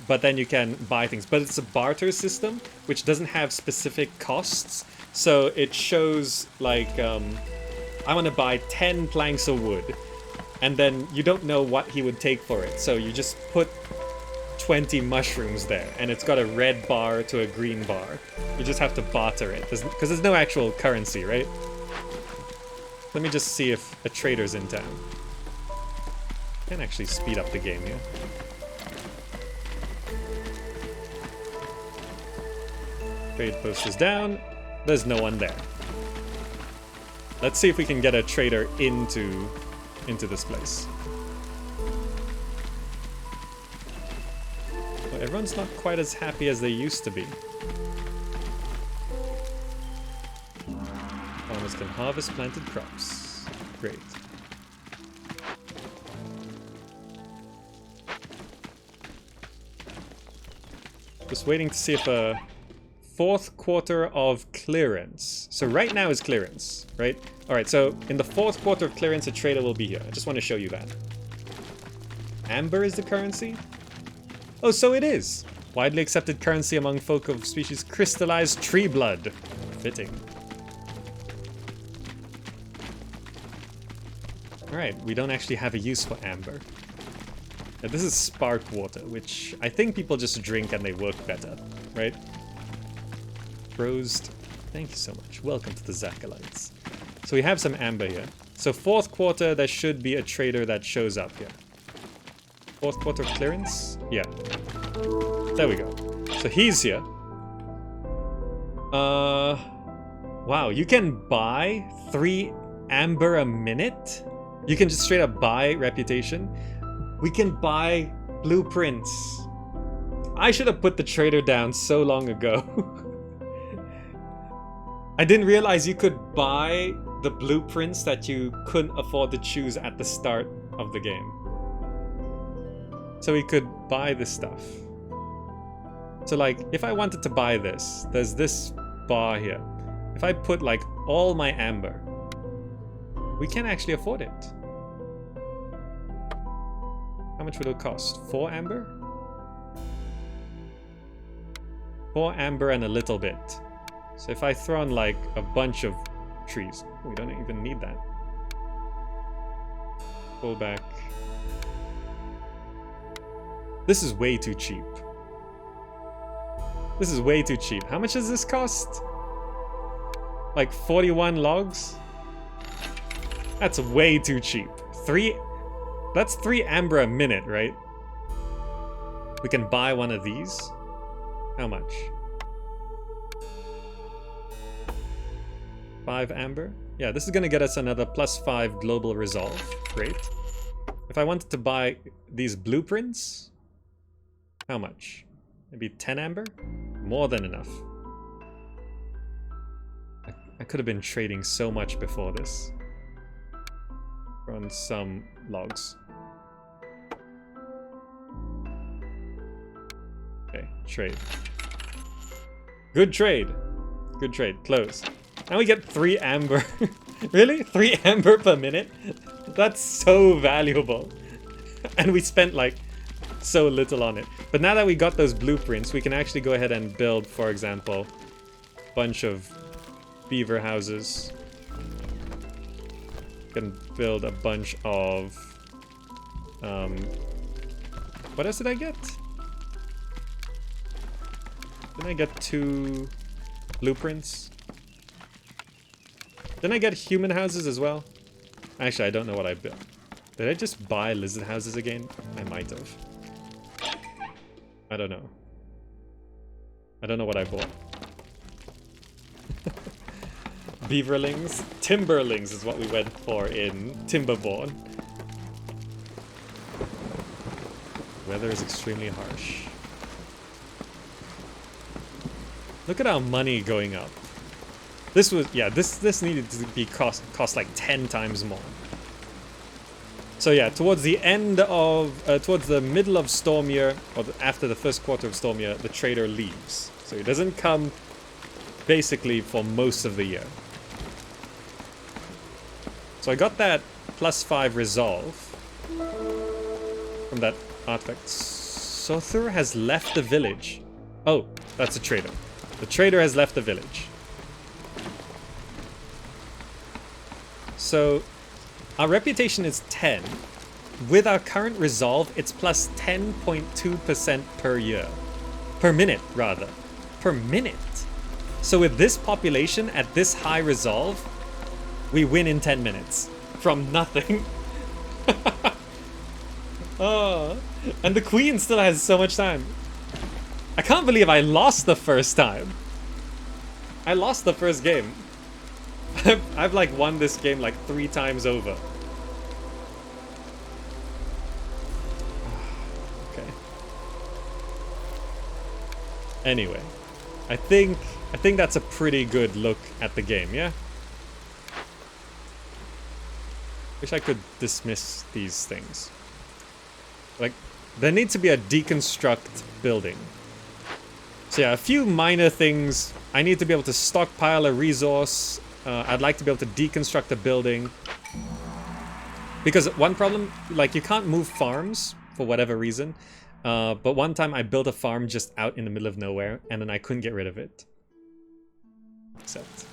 But then you can buy things. But it's a barter system, which doesn't have specific costs. So it shows, like, I want to buy 10 planks of wood. And then you don't know what he would take for it. So you just put 20 mushrooms there. And it's got a red bar to a green bar. You just have to barter it. Because there's no actual currency, right? Let me just see if a trader's in town. I can actually speed up the game here. Trade post is down. There's no one there. Let's see if we can get a trader into this place. Well, everyone's not quite as happy as they used to be. Farmers can harvest planted crops. Great. Just waiting to see if a 4th quarter of clearance. So right now is clearance, right? Alright, so in the 4th quarter of clearance, a trader will be here. I just want to show you that. Amber is the currency? Oh, so it is. Widely accepted currency among folk of species crystallized tree blood. Fitting. Alright, we don't actually have a use for amber. Now, this is spark water, which I think people just drink and they work better, right? Rosed. Thank you so much. Welcome to the Zakalites. So we have some amber here. So 4th quarter, there should be a trader that shows up here. 4th quarter clearance? Yeah. There we go. So he's here. Wow, you can buy 3 amber a minute? You can just straight up buy reputation. We can buy blueprints. I should have put the trader down so long ago. I didn't realize you could buy the blueprints that you couldn't afford to choose at the start of the game. So we could buy this stuff. So like, if I wanted to buy this, there's this bar here. If I put like all my amber, we can actually afford it. How much would it cost? 4 amber? 4 amber and a little bit. So if I throw in like a bunch of trees, we don't even need that. Pull back. This is way too cheap. This is way too cheap. How much does this cost? Like 41 logs? That's way too cheap. That's 3 amber a minute, right? We can buy one of these. How much? 5 amber? Yeah, this is gonna get us another +5 global resolve. Great. If I wanted to buy these blueprints, how much? Maybe 10 amber? More than enough. I could have been trading so much before this. On some logs. Okay, trade. Good trade. Good trade. Close. Now we get 3 amber. Really? 3 amber per minute? That's so valuable. And we spent like so little on it. But now that we got those blueprints, we can actually go ahead and build, for example, a bunch of beaver houses. Can build a bunch of what else did I get? Didn't I get 2 blueprints? Didn't I get human houses as well? Actually, I don't know what I built. Did I just buy lizard houses again? I might have. I don't know. I don't know what I bought. Beaverlings. Timberlings is what we went for in Timberborn. Weather is extremely harsh. Look at our money going up. This was, yeah, this needed to be cost like 10 times more. So yeah, towards the end of, towards the middle of storm year, or after the first quarter of storm year, the trader leaves. So he doesn't come basically for most of the year. So I got that +5 resolve from that artifact. Sothur has left the village. Oh, that's a trader. The trader has left the village. So our reputation is 10. With our current resolve, it's plus 10.2% per year. Per minute, rather. Per minute. So with this population at this high resolve, we win in 10 minutes. From nothing. Oh, and the queen still has so much time. I can't believe I lost the first time. I lost the first game. I've like won this game like 3 times over. Okay. Anyway, I think that's a pretty good look at the game, yeah? Wish I could dismiss these things. Like, there needs to be a deconstruct building. So yeah, a few minor things. I need to be able to stockpile a resource. I'd like to be able to deconstruct a building. Because one problem, like you can't move farms for whatever reason. But one time I built a farm just out in the middle of nowhere and then I couldn't get rid of it. Except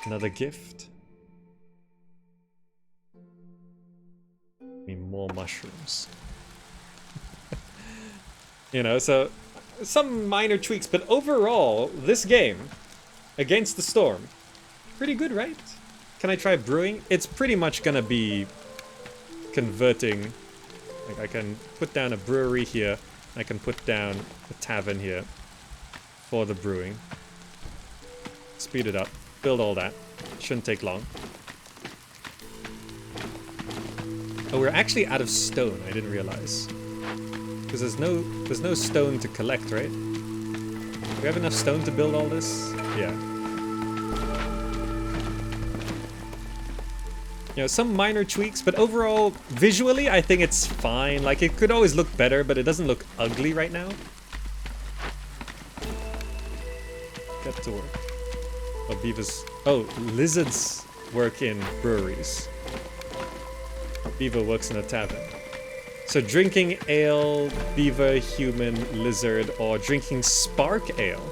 another gift. Need more mushrooms. You know, so some minor tweaks, but overall, this game against the storm, pretty good, right? Can I try brewing? It's pretty much gonna be converting. Like I can put down a brewery here. I can put down a tavern here for the brewing. Speed it up. Build all that. Shouldn't take long. Oh, we're actually out of stone. I didn't realize. Because there's no stone to collect, right? Do we have enough stone to build all this? Yeah. You know, some minor tweaks, but overall, visually, I think it's fine. Like, it could always look better, but it doesn't look ugly right now. Get to work. Oh, beavers. Oh, lizards work in breweries. Beaver works in a tavern. So drinking ale, beaver, human, lizard, or drinking spark ale,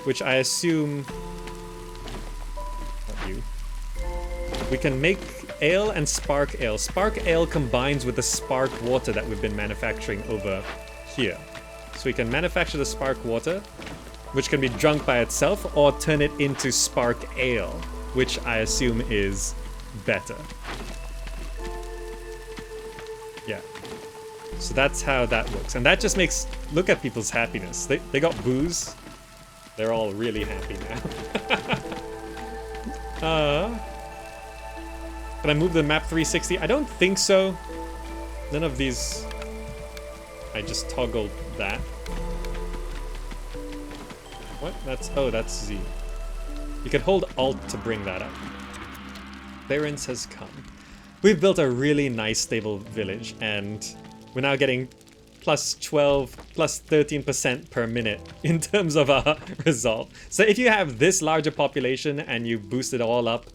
which I assume... Not you. We can make ale and spark ale. Spark ale combines with the spark water that we've been manufacturing over here. So we can manufacture the spark water, which can be drunk by itself, or turn it into spark ale, which I assume is better. Yeah. So that's how that works. And that just makes... Look at people's happiness. They got booze. They're all really happy now. Can I move the map 360? I don't think so. None of these... I just toggled that. What? That's... Oh, that's Z. You can hold Alt to bring that up. Clearance has come. We've built a really nice stable village, and we're now getting plus 12, plus 13% per minute in terms of our result. So if you have this larger population and you boost it all up,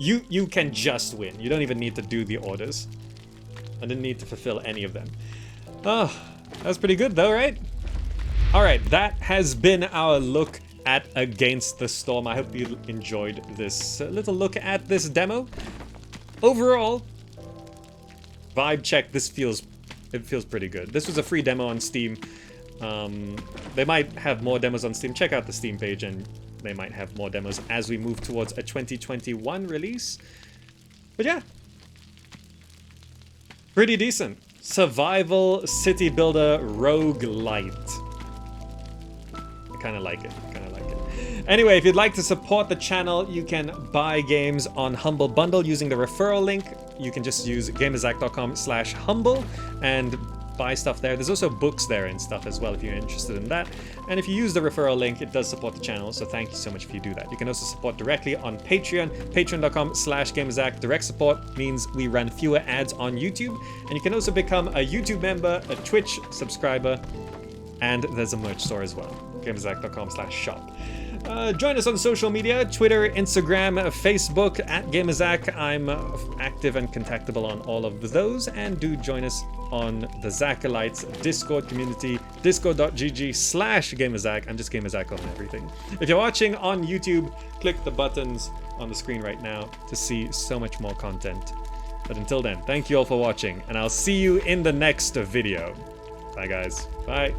you can just win. You don't even need to do the orders. I didn't need to fulfill any of them. Oh, that was pretty good though, right? Alright, that has been our look at Against the Storm. I hope you enjoyed this little look at this demo. Overall, vibe check, it feels pretty good. This was a free demo on Steam. They might have more demos on Steam. Check out the Steam page and they might have more demos as we move towards a 2021 release. But yeah, pretty decent. Survival city builder roguelite. I kind of like it. Anyway, if you'd like to support the channel, you can buy games on Humble Bundle using the referral link. You can just use gamerzak.com/humble and buy stuff there. There's also books there and stuff as well if you're interested in that. And if you use the referral link, it does support the channel, so thank you so much if you do that. You can also support directly on Patreon, patreon.com/gamerzak. Direct support means we run fewer ads on YouTube, and you can also become a YouTube member, a Twitch subscriber, and there's a merch store as well, gamerzak.com/shop. Join us on social media, Twitter, Instagram, Facebook, @gamerzak. I'm active and contactable on all of those, and do join us on the Zakalites Discord community, discord.gg/gamerzak. I'm just gamerzak on everything. If you're watching on YouTube, click the buttons on the screen right now to see so much more content. But until then, thank you all for watching, and I'll see you in the next video. Bye guys. Bye.